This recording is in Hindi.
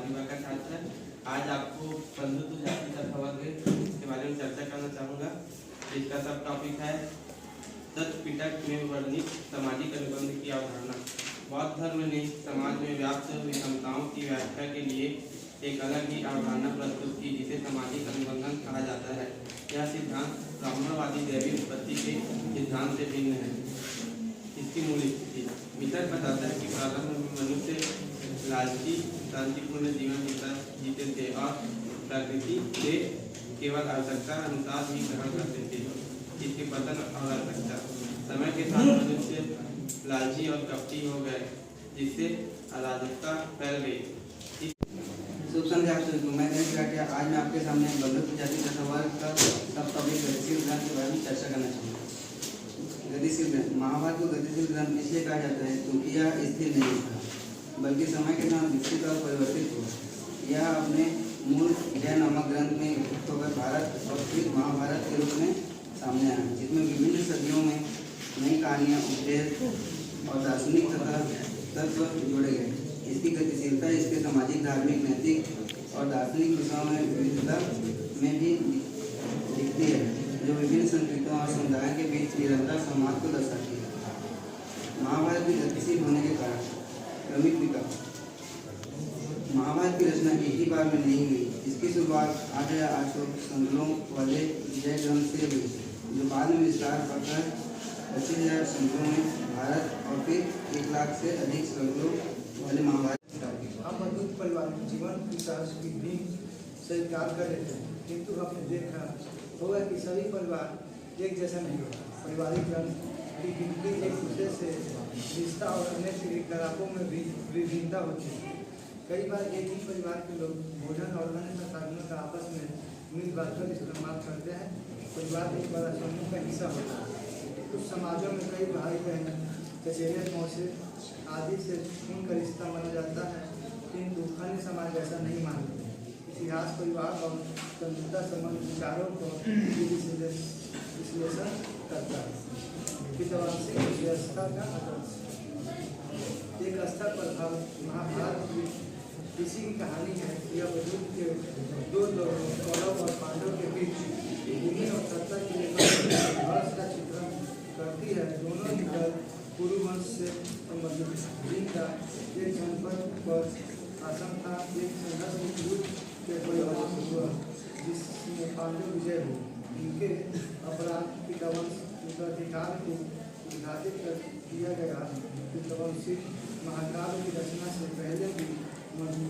विभाग का छात्र है। आज आपको बंधुत्व जाति तथा वर्ग के बारे में चर्चा करना चाहूँगा। इसका सब टॉपिक है दत्त पिटक में वर्णित सामाजिक अनुबंध की अवधारणा। बौद्ध धर्म ने समाज में व्याप्त विषमताओं की व्याख्या के लिए एक अलग ही अवधारणा प्रस्तुत की, जिसे सामाजिक अनुबंधन कहा जाता है। यह सिद्धांत ब्राह्मणवादी दैवी उत्पत्ति के सिद्धांत से भिन्न है। इसकी मूल स्थिति मिथक बताता है कि प्रारंभ में मनुष्य लालची शांतिपूर्ण जीवन जीते थे और प्रकृति से केवल आवश्यकता अनुसार ही ग्रहण करते थे। इसके पतन और आवश्यकता समय के साथ मनुष्य लालची और कपटी हो गए, जिससे अराजकता फैल गई। शुभ संध्या आप सभी को। मैं गणेश राठिया। आज मैं आपके सामने बंधुत्व जाति तथा वर्ग का सब टॉपिक गतिशील ग्रंथ के बारे में चर्चा करना चाहूँगा। गतिशील ग्रंथ महाभारत को गतिशील ग्रंथ इसलिए कहा जाता है क्योंकि यह स्थिर नहीं था, बल्कि समय के साथ विकसित और परिवर्तित हुआ। यह अपने मूल जय नामक ग्रंथ में विकसित होकर भारत और फिर महाभारत के रूप में सामने आया, जिसमें विभिन्न सदियों में नई कहानियाँ, उपदेश और दार्शनिक तथा तत्व जोड़े गए। इसकी गतिशीलता इसके सामाजिक, धार्मिक, नैतिक और दार्शनिक विषयों में विविधता में भी दिखती है, जो विभिन्न संस्कृतियों और समुदायों के बीच निरंतर संवाद को दर्शाती है। महाभारत की गतिशील होने के कारण क्रमिक विकास। महाभारत की रचना एक ही बार में नहीं हुई। इसकी शुरुआत 8,800 संकलों वाले विजय ग्रंथ से हुई, जो बाद में विस्तार पाकर 25,000 संकलों में भारत और फिर 1 लाख से अधिक संकलों वाले महाभारत। हम बंधुत्व परिवार जीवन की संस्कृति स्वीकार कर लेते हैं, किंतु हमने देखा होगा कि सभी परिवार एक जैसा नहीं होता। पारिवारिक ग्रंथ की गिनती एक दूसरे से रिश्ता और अन्य क्रियाकलापों में भी विभिन्नता होती है। कई बार एक ही परिवार के लोग भोजन और अन्य संसाधनों का आपस में मिल बांटकर इस्तेमाल करते हैं। परिवार एक बड़ा समूह का हिस्सा होता है। कुछ समाजों में कई भाई बहन, चचेरे मौसे आदि से खून का रिश्ता माना जाता है, किंतु अन्य समाज ऐसा नहीं मानते। इतिहास परिवार और बंधुता संबंध विचारों को विश्लेषण करता है। विद्वांसिक व्यवस्था का एक स्तर पर महाभारत किसी की कहानी है। यह वजूद के दो कौरव और पांडव के बीच भूमि और सत्ता के संघर्ष का चित्रण करती है। दोनों ही दल कुरुवंश से संबंधित, जिनका एक जनपद पर आसन था। एक संघर्ष युद्ध के परिणाम हुआ, जिसमें पांडव विजय हुए। इनके अपराध पितृवंश उत्तराधिकार को विभाजित कर दिया गया। पितृवंशी महाकाव्य की रचना से पहले भी मौजूदा